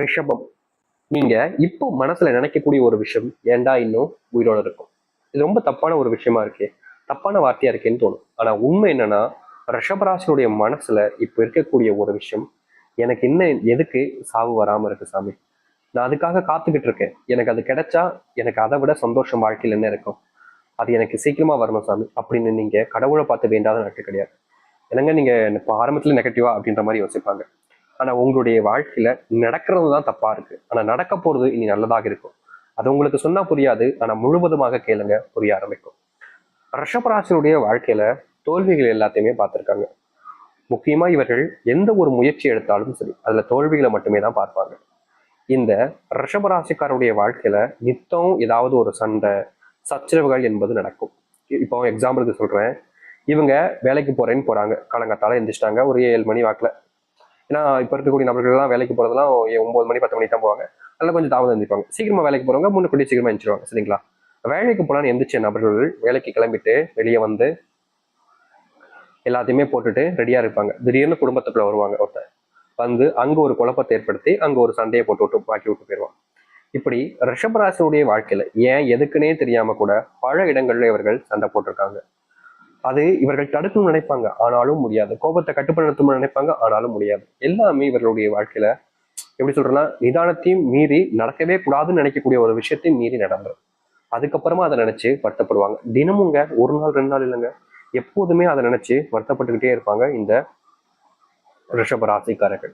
ரிஷபம். நீங்க இப்போ மனசுல நினைக்கக்கூடிய ஒரு விஷயம் ஏன்டா இன்னும் உயிரோட இருக்கும். இது ரொம்ப தப்பான ஒரு விஷயமா இருக்கே, தப்பான வார்த்தையா இருக்கேன்னு தோணும். ஆனா உண்மை என்னன்னா, ரிஷபராசினுடைய மனசுல இப்ப இருக்கக்கூடிய ஒரு விஷயம், எனக்கு இன்னும் எதுக்கு சாவு வராம இருக்கு சாமி, நான் அதுக்காக காத்துக்கிட்டு இருக்கேன், எனக்கு அது கிடைச்சா எனக்கு அதை விட சந்தோஷம் வாழ்க்கையில் என்ன இருக்கும், அது எனக்கு சீக்கிரமா வரணும் சாமி அப்படின்னு நீங்க கடவுளை பார்த்து வேண்டாத நாட்டு கிடையாது. என்னங்க நீங்க இப்போ ஆரம்பத்துல நெகட்டிவா அப்படின்ற மாதிரி யோசிப்பாங்க. ஆனா உங்களுடைய வாழ்க்கையில நடக்கிறது தான் தப்பா இருக்கு, ஆனா நடக்க போறது இனி நல்லதாக இருக்கும். அது உங்களுக்கு சொன்னா புரியாது, ஆனா முழுவதுமாக கேளுங்க, புரிய ஆரம்பிக்கும். ரிஷபராசினுடைய வாழ்க்கையில தோல்விகள் எல்லாத்தையுமே பார்த்திருக்காங்க. முக்கியமா இவர்கள் எந்த ஒரு முயற்சி எடுத்தாலும் சரி அதுல தோல்விகளை மட்டுமே தான் பார்ப்பாங்க. இந்த ரிஷபராசிக்காரருடைய வாழ்க்கையில நித்தம் ஏதாவது ஒரு சண்டை சச்சரவுகள் என்பது நடக்கும். இப்போ எக்ஸாம்பிளுக்கு சொல்றேன், இவங்க வேலைக்கு போறேன்னு போறாங்க, காலங்காத்தால எந்திரிச்சிட்டாங்க ஒரு 7 மணி வாக்குல. ஏன்னா இப்ப இருக்கக்கூடிய நபர்கள்லாம் வேலைக்கு போறதெல்லாம் 9 மணி 10 மணிக்கு தான் போவாங்க. அதெல்லாம் கொஞ்சம் தாமதம் எந்திரிப்பாங்க. சீக்கிரமா வேலைக்கு போறவங்க முன்னுக்கூட்டி சீக்கிரமா எந்திரிச்சிருவாங்க, சரிங்களா? வேலைக்கு போலான்னு எந்திரிச்ச நபர்கள் வேலைக்கு கிளம்பிட்டு வெளியே வந்து எல்லாத்தையுமே போட்டுட்டு ரெடியா இருப்பாங்க. திடீர்னு குடும்பத்துக்குள்ள வருவாங்க ஒருத்தர், வந்து அங்க ஒரு குழப்பத்தை ஏற்படுத்தி அங்க ஒரு சண்டையை போட்டு விட்டு பாக்கி விட்டு போயிடுவாங்க. இப்படி ரிஷபராசினுடைய வாழ்க்கையில ஏன் எதுக்குன்னே தெரியாம கூட பல இடங்கள்ல இவர்கள் சண்டை போட்டிருக்காங்க. அது இவர்கள் தடுக்கணும்னு நினைப்பாங்க, ஆனாலும் முடியாது. கோபத்தை கட்டுப்படுத்தணும்னு நினைப்பாங்க, ஆனாலும் முடியாது. எல்லாமே இவர்களுடைய வாழ்க்கையில எப்படி சொல்றேன்னா, நிதானத்தையும் மீறி நடக்கவே கூடாதுன்னு நினைக்கக்கூடிய ஒரு விஷயத்தையும் மீறி நடந்துரும். அதுக்கப்புறமா அதை நினைச்சு வருத்தப்படுவாங்க. தினமுங்க, ஒரு நாள் 2 நாள் இல்லைங்க, எப்போதுமே அதை நினைச்சு வருத்தப்பட்டுக்கிட்டே இருப்பாங்க இந்த ரிஷப ராசிக்காரர்கள்.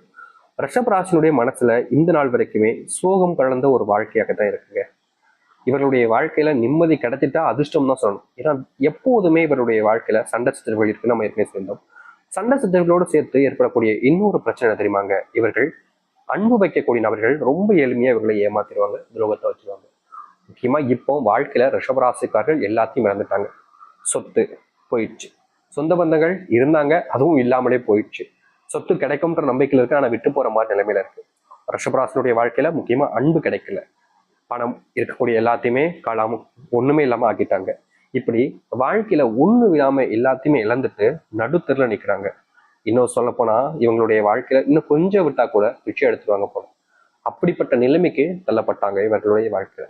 ரிஷப ராசினுடைய மனசுல இந்த நாள் வரைக்குமே சோகம் கலந்த ஒரு வாழ்க்கையாக தான் இருக்குங்க. இவருடைய வாழ்க்கையில நிம்மதி கிடைச்சிட்டா அதிர்ஷ்டம் தான் சொல்லணும். ஏன்னா எப்போதுமே இவருடைய வாழ்க்கையில சண்டை சச்சரவுகள் இருக்கு, நம்ம ஏற்கனவே சேர்ந்தோம். சண்டை சச்சரவுகளோடு சேர்த்து ஏற்படக்கூடிய இன்னொரு பிரச்சனை தெரியுமாங்க, இவர்கள் அன்பு வைக்கக்கூடிய நபர்கள் ரொம்ப எளிமையா இவர்களை ஏமாத்திடுவாங்க, துரோகத்தை வச்சிருவாங்க. முக்கியமா இப்போ வாழ்க்கையில ரிஷபராசிக்காரர்கள் எல்லாத்தையும் இழந்துட்டாங்க. சொத்து போயிடுச்சு, சொந்த பந்தங்கள் இருந்தாங்க அதுவும் இல்லாமலே போயிடுச்சு. சொத்து கிடைக்கும்ன்ற நம்பிக்கையில் இருக்கு, ஆனா விட்டு போற மாதிரி நிலைமையில இருக்கு. ரிஷபராசினுடைய வாழ்க்கையில முக்கியமா அன்பு கிடைக்கல, பணம் இருக்கக்கூடிய எல்லாத்தையுமே காலாம ஒண்ணுமே இல்லாம ஆக்கிட்டாங்க. இப்படி வாழ்க்கையில ஒண்ணு இல்லாம எல்லாத்தையுமே இழந்துட்டு நடுத்தெருல நிக்கிறாங்க. இன்னும் சொல்ல போனா இவங்களுடைய வாழ்க்கையில இன்னும் கொஞ்சம் விட்டா கூட பிச்சை எடுத்துருவாங்க போல. அப்படிப்பட்ட நிலைமைக்கு தள்ளப்பட்டாங்க இவர்களுடைய வாழ்க்கையில.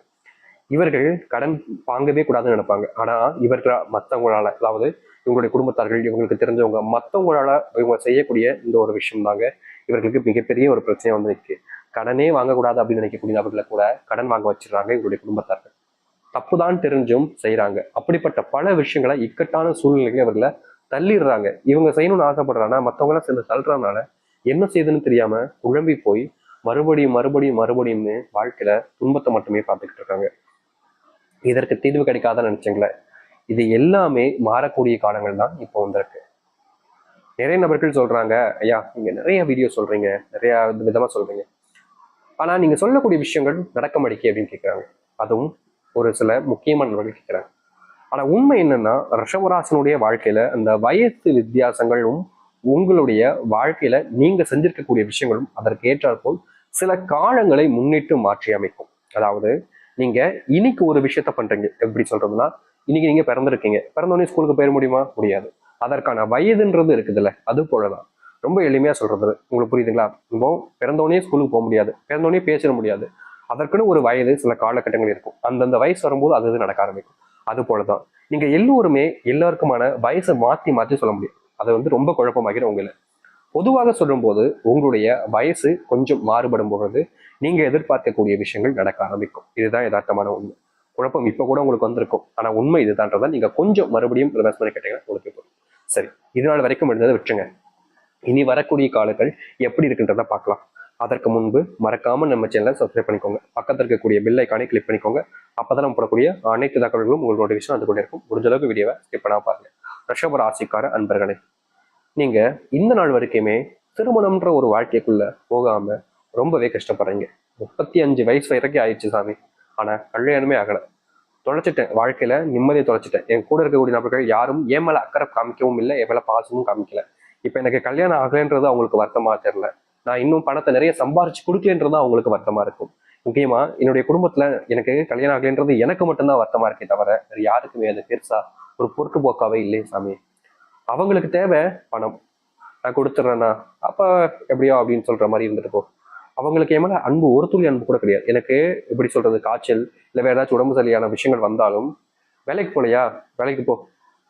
இவர்கள் கடன் வாங்கவே கூடாதுன்னு நினைப்பாங்க, ஆனா இவர்கள் மற்றவங்களால, அதாவது இவங்களுடைய குடும்பத்தார்கள், இவங்களுக்கு தெரிஞ்சவங்க, மற்றவங்களால இவங்க செய்யக்கூடிய இந்த ஒரு விஷயம் தாங்க இவர்களுக்கு மிகப்பெரிய ஒரு பிரச்சனை வந்து நிற்கு. கடனே வாங்கக்கூடாது அப்படின்னு நினைக்கக்கூடிய நபர்களை கூட கடன் வாங்க வச்சிடறாங்க இவருடைய குடும்பத்தார்கள். தப்புதான் தெரிஞ்சும் செய்யறாங்க. அப்படிப்பட்ட பல விஷயங்களை இக்கட்டான சூழ்நிலைகளை இவர்களை தள்ளிடுறாங்க. இவங்க செய்யணும்னு ஆசைப்படுறாங்கன்னா மற்றவங்களாம் சேர்ந்து தள்ளுறதுனால என்ன செய்யுதுன்னு தெரியாம குழம்பி போய் மறுபடியும் மறுபடியும் மறுபடியும்னு வாழ்க்கையில துன்பத்தை மட்டுமே பார்த்துக்கிட்டு இருக்காங்க. இதற்கு தீர்வு கிடைக்காத நினைச்சீங்களே, இது எல்லாமே மாறக்கூடிய காலங்கள் தான் இப்போ வந்திருக்கு. நிறைய நபர்கள் சொல்றாங்க, ஐயா நீங்க நிறைய வீடியோ சொல்றீங்க, நிறைய விதமா சொல்றீங்க, ஆனா நீங்க சொல்லக்கூடிய விஷயங்கள் நடக்க மாட்டேங்குது அப்படின்னு கேட்கிறாங்க. அதுவும் ஒரு சில முக்கியமான நபர்கள் கேட்கிறாங்க. ஆனா உண்மை என்னன்னா, ரிஷபராசனுடைய வாழ்க்கையில அந்த வயசு வித்தியாசங்களும் உங்களுடைய வாழ்க்கையில நீங்க செஞ்சிருக்கக்கூடிய விஷயங்களும் அதற்கு ஏற்றாற்போல் சில காலங்களை முன்னிட்டு மாற்றி அமைக்கும். அதாவது நீங்க இன்னைக்கு ஒரு விஷயத்த பண்றீங்க, எப்படி சொல்றதுன்னா, இன்னைக்கு நீங்க பிறந்திருக்கீங்க, பிறந்தோடனே ஸ்கூலுக்கு போயிட முடியுமா? முடியாது. அதற்கான வயதுன்றது இருக்குதுல்ல, அது போலதான். ரொம்ப எளிமையா சொல்றது உங்களுக்கு புரியுதுங்களா? இப்போ பிறந்தோடனே ஸ்கூலுக்கு போக முடியாது, பிறந்தோடனே பேசிட முடியாது. அதற்குன்னு ஒரு வயது, சில காலகட்டங்கள் இருக்கும். அந்தந்த வயசு வரும்போது அது நடக்க ஆரம்பிக்கும். அது போலதான் நீங்க எல்லோருமே எல்லாருக்குமான வயசை மாத்தி மாத்தி சொல்ல முடியும். அதை வந்து ரொம்ப குழப்பமாகிடும் உங்களை. பொதுவாக சொல்லும்போது உங்களுடைய வயசு கொஞ்சம் மாறுபடும் பொழுது நீங்க எதிர்பார்க்கக்கூடிய விஷயங்கள் நடக்க ஆரம்பிக்கும். இதுதான் யதார்த்தமான உண்மை. குழப்பம் இப்ப கூட உங்களுக்கு வந்திருக்கும், ஆனா உண்மை இதுதான்றதை நீங்க கொஞ்சம் மறுபடியும் ரிவர்ஸ் பண்ணி கேட்டீங்கன்னா உங்களுக்கு போதும். சரி, இது நாள் வரைக்கும் இருந்ததை விட்டுருங்க. இனி வரக்கூடிய காலங்கள் எப்படி இருக்குன்றத பார்க்கலாம். அதற்கு முன்பு மறக்காம நம்ம சேனலை சப்ஸ்கிரைப் பண்ணிக்கோங்க, பக்கத்தில் இருக்கக்கூடிய பெல் ஐக்கானை கிளிக் பண்ணிக்கோங்க. அப்பதான் நம்ம போடக்கூடிய அனைத்து தகவல்களும் உங்களோட விஷயம் அது கூட இருக்கும். முடிஞ்ச அளவுக்கு வீடியோவை ஸ்கிப் பண்ணா பாருங்க. ரிஷப ராசிக்கார அன்பர்களே, நீங்க இந்த நாள் வரைக்குமே திருமணம்ன்ற ஒரு வாழ்க்கைக்குள்ள போகாம ரொம்பவே கஷ்டப்படுறீங்க. 35 வயசு வரைக்கும் ஆயிடுச்சு சாமி, ஆனா கல்யாணமே ஆகல. தொலைச்சிட்டேன், வாழ்க்கையில நிம்மதியை தொலைச்சிட்டேன். என் கூட இருக்கக்கூடிய நபர்கள் யாரும் என் மேல அக்கறை காமிக்கவும் இல்லை, என் மேல பாசமும் காமிக்கல. இப்ப எனக்கு கல்யாணம் ஆகலைன்றது அவங்களுக்கு வருத்தமா தெரியல, நான் இன்னும் பணத்தை நிறைய சம்பாரிச்சு கொடுக்கலன்றது அவங்களுக்கு வருத்தமா இருக்கும். முக்கியமா என்னுடைய குடும்பத்துல எனக்கு கல்யாணம் ஆகலைன்றது எனக்கு மட்டும்தான் வருத்தமா இருக்கே தவிர வேற யாருக்குமே அது பெருசா ஒரு பொறுப்புபோக்காவே இல்லையே சாமி. அவங்களுக்கு தேவை பணம், நான் கொடுத்துட்றேன்னா அப்ப எப்படியோ அப்படின்னு சொல்ற மாதிரி இருந்துட்டு போ. அவங்களுக்கு என் மேல அன்பு ஒரு துளி அன்பு கூட கிடையாது. எனக்கு எப்படி சொல்றது, காய்ச்சல் இல்லை வேற ஏதாச்சும் உடம்பு சரியான விஷயங்கள் வந்தாலும் வேலைக்கு போலையா, வேலைக்கு போ,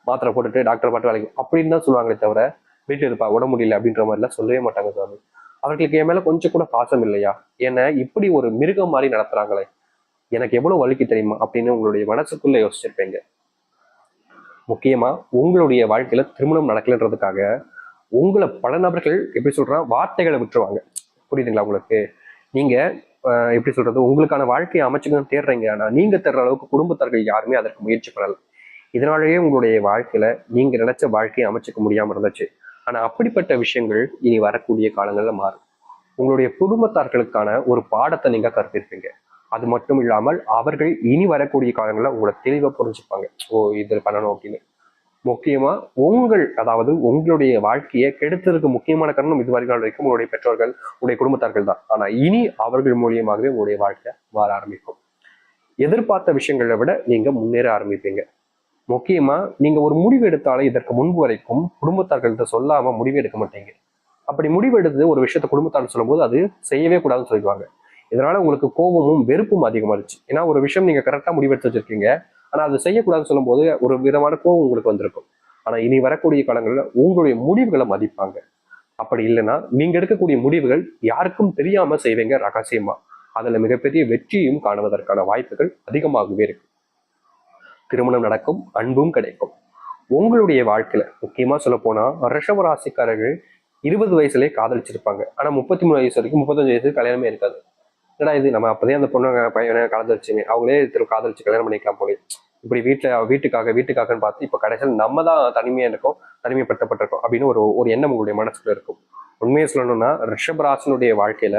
மாத்திரை போட்டுட்டு டாக்டர் பாட்டு வேலைக்கு அப்படின்னு தான் சொல்லுவாங்களே தவிர வீட்டில் இருப்பா உடம்பு முடியல அப்படின்ற மாதிரிலாம் சொல்லவே மாட்டாங்க சாமி. அவர்களுக்கு என் மேல கொஞ்சம் கூட பாசம் இல்லையா, என்ன இப்படி ஒரு மிருகம் மாதிரி நடத்துறாங்களே, எனக்கு எவ்வளவு வலிக்கு தெரியுமா அப்படின்னு உங்களுடைய மனசுக்குள்ள யோசிச்சிருப்பீங்க. முக்கியமா உங்களுடைய வாழ்க்கையில திருமணம் நடக்கலன்றதுக்காக உங்களை பல நபர்கள் எப்படி சொல்றான் வார்த்தைகளை விட்டுருவாங்க. புரியுதுங்களா உங்களுக்கு? நீங்க எப்படி சொல்றது, உங்களுக்கான வாழ்க்கையை அமைச்சுக்கணும்னு தேடுறீங்க, ஆனா நீங்க தேடுற அளவுக்கு குடும்பத்தார்கள் யாருமே அதற்கு முயற்சி பண்ணல. இதனாலேயே உங்களுடைய வாழ்க்கையில நீங்க நினைச்ச வாழ்க்கையை அமைச்சுக்க முடியாம இருந்துச்சு. ஆனா அப்படிப்பட்ட விஷயங்கள் இனி வரக்கூடிய காலங்கள்ல மாறும். உங்களுடைய குடும்பத்தார்களுக்கான ஒரு பாடத்தை நீங்க கற்பிருப்பீங்க. அது மட்டும் இல்லாமல் அவர்கள் இனி வரக்கூடிய காலங்களில் உங்களை தெளிவா புரிஞ்சுப்பாங்க. ஓ இது பண்ணணும் அப்படின்னு. முக்கியமா அதாவது உங்களுடைய வாழ்க்கையை கெடுத்ததுக்கு முக்கியமான காரணம் இது வரைக்கும் உங்களுடைய பெற்றோர்கள், உங்களுடைய குடும்பத்தார்கள் தான். ஆனா இனி அவர்கள் மூலியமாகவே உங்களுடைய வாழ்க்கை மாற ஆரம்பிக்கும். எதிர்பார்த்த விஷயங்களை விட நீங்க முன்னேற ஆரம்பிப்பீங்க. முக்கியமா நீங்க ஒரு முடிவு எடுத்தாலே இதற்கு முன்பு வரைக்கும் குடும்பத்தார்கள்ட்ட சொல்லாம முடிவு எடுக்க மாட்டீங்க. அப்படி முடிவு எடுத்து ஒரு விஷயத்த குடும்பத்தார்கள் சொல்லும்போது அது செய்யவே கூடாதுன்னு சொல்லிடுவாங்க. இதனால உங்களுக்கு கோபமும் வெறுப்பும் அதிகமாகிடுச்சு. ஏன்னா ஒரு விஷயம் நீங்க கரெக்டா முடிவெடுத்து வச்சிருக்கீங்க, ஆனா அது செய்யக்கூடாதுன்னு சொல்லும் போது ஒரு விதமான கோபம் உங்களுக்கு வந்திருக்கும். ஆனா இனி வரக்கூடிய காலங்களில் உங்களுடைய முடிவுகளை மதிப்பாங்க. அப்படி இல்லைன்னா நீங்க எடுக்கக்கூடிய முடிவுகள் யாருக்கும் தெரியாம செய்வீங்க ரகசியமா. அதுல மிகப்பெரிய வெற்றியும் காணுவதற்கான வாய்ப்புகள் அதிகமாகவே இருக்கு. திருமணம் நடக்கும், அன்பும் கிடைக்கும். உங்களுடைய வாழ்க்கையில முக்கியமா சொல்ல போனா ரிஷபராசிக்காரர்கள் 20 வயசுலயே காதலிச்சிருப்பாங்க. ஆனா 33 வயசு வரைக்கும் 35 வயசுக்கு கல்யாணமே இருக்காது. என்னடா இது, நம்ம அப்பதே அந்த பொண்ணு பையனை காதலிச்சுமே, அவங்களே காதலிச்சு கல்யாணம் பண்ணிக்கலாம் போலே, இப்படி வீட்டுக்காகன்னு பார்த்து இப்ப கடைசியில் நம்ம தான் தனிமையா இருக்கோம், தனிமைப்படுத்தப்பட்டிருக்கோம் அப்படின்னு ஒரு ஒரு எண்ணம் உங்களுடைய மனசுல இருக்கும். உண்மையை சொல்லணும்னா ரிஷபராசனுடைய வாழ்க்கையில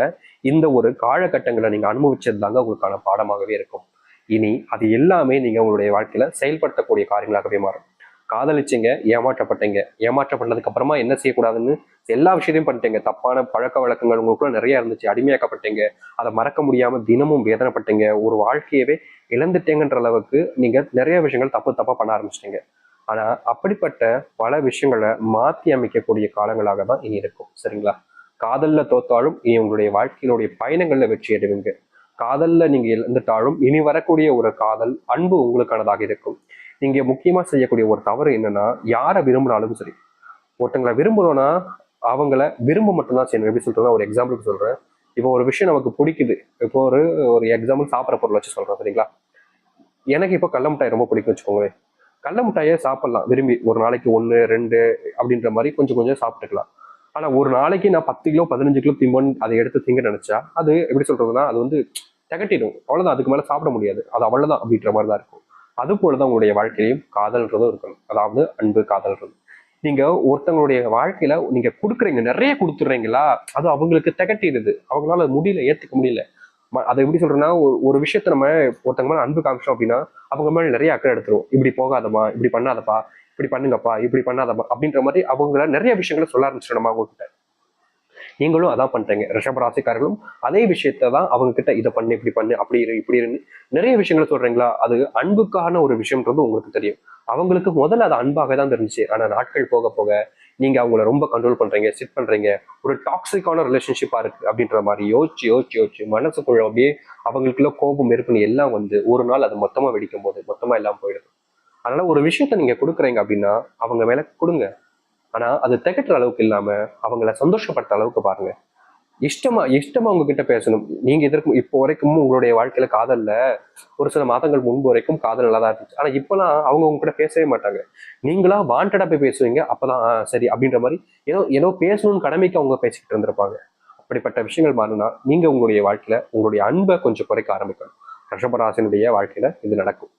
இந்த ஒரு காலகட்டங்களை நீங்க அனுபவிச்சது தாங்க உங்களுக்கான பாடமாகவே இருக்கும். இனி அது எல்லாமே நீங்க உங்களுடைய வாழ்க்கையில செயல்படுத்தக்கூடிய காரியங்களாகவே மாறும். காதலிச்சிங்க, ஏமாற்றப்பட்டீங்க, ஏமாற்றப்பட்டதுக்கு அப்புறமா என்ன செய்யக்கூடாதுன்னு எல்லா விஷயத்தையும் பண்ணிட்டீங்க. தப்பான பழக்க வழக்கங்கள் உங்களுக்குள்ள நிறைய இருந்துச்சு, அடிமையாக்கப்பட்டீங்க, அதை மறக்க முடியாம தினமும் வேதனைப்பட்டீங்க, ஒரு வாழ்க்கையவே இழந்துட்டேங்கன்ற அளவுக்கு நீங்க நிறைய விஷயங்கள் தப்பா பண்ண ஆரம்பிச்சிட்டீங்க. ஆனா அப்படிப்பட்ட பல விஷயங்களை மாத்தி அமைக்கக்கூடிய காலங்களாக தான் இனி இருக்கும். சரிங்களா? காதல்ல தோத்தாலும் இனி உங்களுடைய வாழ்க்கையினுடைய பயணங்கள்ல வெற்றி அடைவீங்க. காதல்ல நீங்க இழந்துட்டாலும் இனி வரக்கூடிய ஒரு காதல் அன்பு உங்களுக்கானதாக இருக்கும். நீங்க முக்கியமா செய்யக்கூடிய ஒரு தவறு என்னன்னா, யாரை விரும்பினாலும் சரி, ஒருத்தங்களை விரும்புறோம்னா அவங்கள விரும்ப மட்டும்தான் செய்யணும். எப்படி சொல்றேன்னா, ஒரு எக்ஸாம்பிளுக்கு சொல்றேன். இப்போ ஒரு விஷயம் நமக்கு பிடிக்குது. இப்போ ஒரு ஒரு எக்ஸாம்பிள் சாப்பிட்ற பொருள் வச்சு சொல்றேன், சரிங்களா? எனக்கு இப்போ கடல மிட்டாய் ரொம்ப பிடிக்கும் வச்சுக்கோங்களேன். கடல மிட்டாயே சாப்பிடலாம் விரும்பி, ஒரு நாளைக்கு 1 2 அப்படின்ற மாதிரி கொஞ்சம் கொஞ்சம் சாப்பிட்டுக்கலாம். ஆனா ஒரு நாளைக்கு நான் 10 கிலோ 15 கிலோ திம்பன் அதை எடுத்து திங்க நினைச்சா அது எப்படி சொல்றதுன்னா, அது வந்து திகட்டிடும். அவ்வளவுதான், அதுக்கு மேல சாப்பிட முடியாது, அது அவ்வளவுதான் அப்படின்ற மாதிரி தான் இருக்கும். அது போலதான் உங்களுடைய வாழ்க்கையிலையும் காதல்ன்றதும் இருக்கணும். அதாவது அன்பு, காதல்ன்றது. நீங்க ஒருத்தவங்களுடைய வாழ்க்கையில நீங்க கொடுக்குறீங்க, நிறைய கொடுத்துடுறீங்களா, அது அவங்களுக்கு திகட்டிடுது, அவங்களால முடியல, ஏத்துக்க முடியல. அதை எப்படி சொல்றேன்னா, ஒரு விஷயத்த நம்ம ஒருத்தங்க மேல அன்பு காமிச்சோம் அப்படின்னா அவங்க மேல நிறைய அக்கறை எடுத்துரும். இப்படி போகாதமா, இப்படி பண்ணாதப்பா, இப்படி பண்ணுங்கப்பா, இப்படி பண்ணாதப்பா அப்படின்ற மாதிரி அவங்கள நிறைய விஷயங்களை சொல்ல ஆரம்பிச்சிடும் நம்ம அவங்க கிட்ட. நீங்களும் அதான் பண்றீங்க. ரிஷபராசிக்காரர்களும் அதே விஷயத்த தான் அவங்க கிட்ட, இதை பண்ணு, இப்படி பண்ணு, அப்படி இரு, இப்படி இருந்து நிறைய விஷயங்களை சொல்றீங்களா, அது அன்புக்கான ஒரு விஷயம்ன்றது உங்களுக்கு தெரியும். அவங்களுக்கு முதல்ல அது அன்பாக தான் தெரிஞ்சுச்சு. ஆனா நாட்கள் போக போக நீங்க அவங்கள ரொம்ப கண்ட்ரோல் பண்றீங்க, சிட் பண்றீங்க, ஒரு டாக்ஸிக்கான ரிலேஷன்ஷிப்பா இருக்கு அப்படின்ற மாதிரி யோசிச்சு மனசுக்குள்ள அப்படியே அவங்களுக்குள்ள கோபம் இருக்குன்னு எல்லாம் வந்து ஒரு நாள் அது மொத்தமா வெடிக்கும் போது மொத்தமா எல்லாம் போயிடுது. அதனால ஒரு விஷயத்த நீங்க கொடுக்குறீங்க அப்படின்னா அவங்க மேல கொடுங்க. ஆனா அது திகட்டுற அளவுக்கு இல்லாம அவங்கள சந்தோஷப்படுத்த அளவுக்கு பாருங்க. இஷ்டமா உங்ககிட்ட பேசணும். நீங்க இதற்கு இப்போ வரைக்கும் உங்களுடைய வாழ்க்கையில காதல்ல ஒரு சில மாதங்கள் முன்பு வரைக்கும் காதல் நல்லா தான் இருந்துச்சு. ஆனா இப்பெல்லாம் அவங்க உங்க கிட்ட பேசவே மாட்டாங்க. நீங்களா வாண்டடா போய் பேசுவீங்க. அப்பதான் சரி அப்படின்ற மாதிரி ஏதோ ஏதோ பேசணும்னு கடமைக்கு அவங்க பேசிக்கிட்டு இருந்திருப்பாங்க. அப்படிப்பட்ட விஷயங்கள் மாறினா நீங்க உங்களுடைய வாழ்க்கையில உங்களுடைய அன்பை கொஞ்சம் குறைக்க ஆரம்பிக்கணும். ரிஷபராசினுடைய வாழ்க்கையில இது நடக்கும்.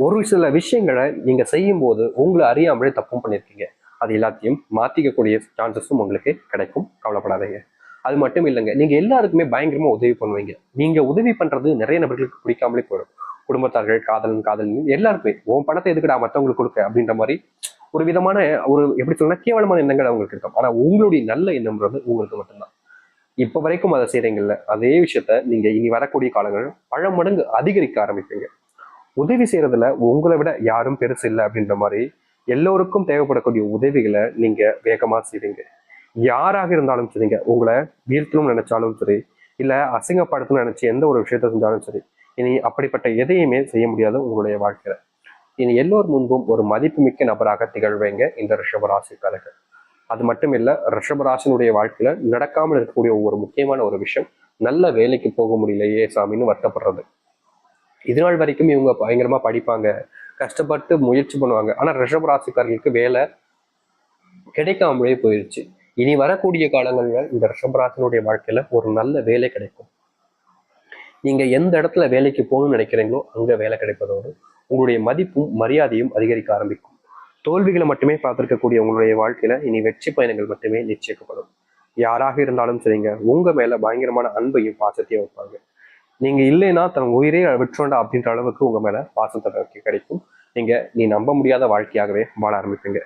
ஒரு சில விஷயங்களை நீங்க செய்யும் போது உங்களை அறியாமலே தப்பும் பண்ணியிருக்கீங்க. அது எல்லாத்தையும் மாத்திக்கக்கூடிய சான்சஸும் உங்களுக்கு கிடைக்கும். கவலைப்படாதீங்க. அது மட்டும் இல்லைங்க, நீங்க எல்லாருக்குமே பயங்கரமா உதவி பண்ணுவீங்க. நீங்க உதவி பண்றது நிறைய நபர்களுக்கு பிடிக்காமலே போயிடும். குடும்பத்தார்கள், காதலன் எல்லாருக்குமே உன் பணத்தை எதுக்குடா மற்றவங்களுக்கு கொடுக்க அப்படின்ற மாதிரி ஒரு விதமான ஒரு எப்படி சொல்றா கேவலமான எண்ணங்கள் அவங்களுக்கு இருக்கும். ஆனா உங்களுடைய நல்ல எண்ணம்ன்றது உங்களுக்கு மட்டும்தான். இப்ப வரைக்கும் அதை செய்றீங்கல்ல, அதே விஷயத்த நீங்க இனி வரக்கூடிய காலங்கள் பல மடங்கு அதிகரிக்க ஆரம்பிப்பீங்க. உதவி செய்யறதுல உங்களை விட யாரும் பெருசு இல்லை அப்படின்ற மாதிரி எல்லோருக்கும் தேவைப்படக்கூடிய உதவிகளை நீங்க வேகமா செய்வீங்க. யாராக இருந்தாலும் சரிங்க, உங்களை வீழ்த்தணும்னு நினைச்சாலும் சரி, இல்ல அசிங்கப்படுத்தணும்னு நினைச்சு எந்த ஒரு விஷயத்த செஞ்சாலும் சரி, இனி அப்படிப்பட்ட எதையுமே செய்ய முடியாது உங்களுடைய வாழ்க்கையில. இனி எல்லோர் முன்பும் ஒரு மதிப்புமிக்க நபராக திகழ்வீங்க இந்த ரிஷபராசிக்காரர்கள். அது மட்டும் இல்ல, ரிஷபராசினுடைய வாழ்க்கையில நடக்காமல் இருக்கக்கூடிய ஒவ்வொரு முக்கியமான ஒரு விஷயம், நல்ல வேலைக்கு போக முடியலையே சாமின்னு வருத்தப்படுறது. இது நாள் வரைக்கும் இவங்க பயங்கரமா படிப்பாங்க, கஷ்டப்பட்டு முயற்சி பண்ணுவாங்க, ஆனா ரிஷபராசிக்காரர்களுக்கு வேலை கிடைக்காமலே போயிடுச்சு. இனி வரக்கூடிய காலங்கள்ல இந்த ரிஷபராசினுடைய வாழ்க்கையில ஒரு நல்ல வேலை கிடைக்கும். நீங்க எந்த இடத்துல வேலைக்கு போகணும்னு நினைக்கிறீங்களோ அங்க வேலை கிடைப்பதோடு உங்களுடைய மதிப்பும் மரியாதையும் அதிகரிக்க ஆரம்பிக்கும். தோல்விகளை மட்டுமே பார்த்திருக்கக்கூடிய உங்களுடைய வாழ்க்கையில இனி வெற்றி பயணங்கள் மட்டுமே நிச்சயிக்கப்படும். யாராக இருந்தாலும் சரிங்க, உங்க மேல பயங்கரமான அன்பையும் பாசத்தையும் வைப்பாங்க. நீங்க இல்லைன்னா தன் உயிரே விட்டுறோண்டா அப்படின்ற அளவுக்கு உங்க மேல பாசத்தை கிடைக்கும். நீ நம்ப முடியாத வாழ்க்கையாகவே வாழ ஆரம்பிப்பீங்க.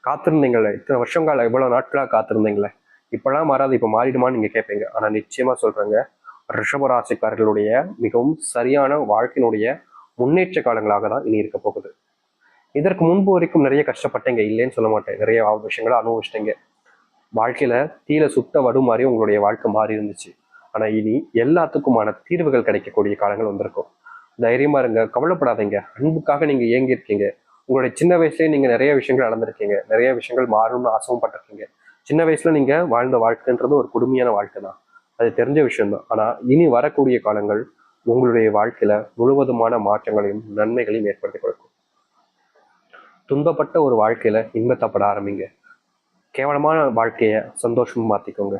காத்திருந்தீங்களே இத்தனை வருஷங்கள், இவ்வளவு நாட்களா காத்திருந்தீங்களே, இப்பெல்லாம் மாறாது, இப்ப மாறிடுமான்னு நீங்க கேட்பீங்க. ஆனா நிச்சயமா சொல்றேங்க, ரிஷபராசிக்காரர்களுடைய மிகவும் சரியான வாழ்க்கையினுடைய முன்னேற்ற காலங்களாக தான் இனி இருக்க போகுது. இதற்கு முன்பு வரைக்கும் நிறைய கஷ்டப்பட்டீங்க, இல்லைன்னு சொல்ல மாட்டேன். நிறைய விஷயங்களை அனுபவிச்சிட்டீங்க. வாழ்க்கையில தீல சுத்த வடு மாதிரி உங்களுடைய வாழ்க்கை மாறி இருந்துச்சு. ஆனா இனி எல்லாத்துக்குமான தீர்வுகள் கிடைக்கக்கூடிய காலங்கள் வந்திருக்கும். தைரியமா இருங்க, கவலைப்படாதீங்க. அன்புக்காக நீங்க ஏங்கி இருக்கீங்க. உங்களுடைய சின்ன வயசுலயே நீங்க நிறைய விஷயங்கள் நடந்திருக்கீங்க, நிறைய விஷயங்கள் மாறணும்னு ஆசைவும் பட்டிருக்கீங்க. சின்ன வயசுல நீங்க வாழ்ந்த வாழ்க்கைன்றது ஒரு கொடுமையான வாழ்க்கை தான், அது தெரிஞ்ச விஷயம்தான். ஆனா இனி வரக்கூடிய காலங்கள் உங்களுடைய வாழ்க்கையில முழுவதுமான மாற்றங்களையும் நன்மைகளையும் ஏற்படுத்தி கொடுக்கும். துன்பப்பட்ட ஒரு வாழ்க்கையில இன்பத்தப்பட ஆரம்பிங்க. கேவலமான வாழ்க்கைய சந்தோஷமா மாத்திக்கோங்க.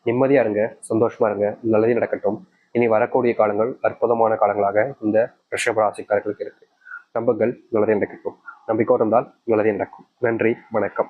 நிம்மதியா இருங்க, சந்தோஷமா இருங்க, நல்லதே நடக்கட்டும். இனி வரக்கூடிய காலங்கள் அற்புதமான காலங்களாக இந்த ரிஷபராசிக்காரர்களுக்கு இருக்கு. நம்புங்கள், நல்லதே நடக்கட்டும். நம்பிக்கை இருந்தால் நல்லதே நடக்கும். நன்றி, வணக்கம்.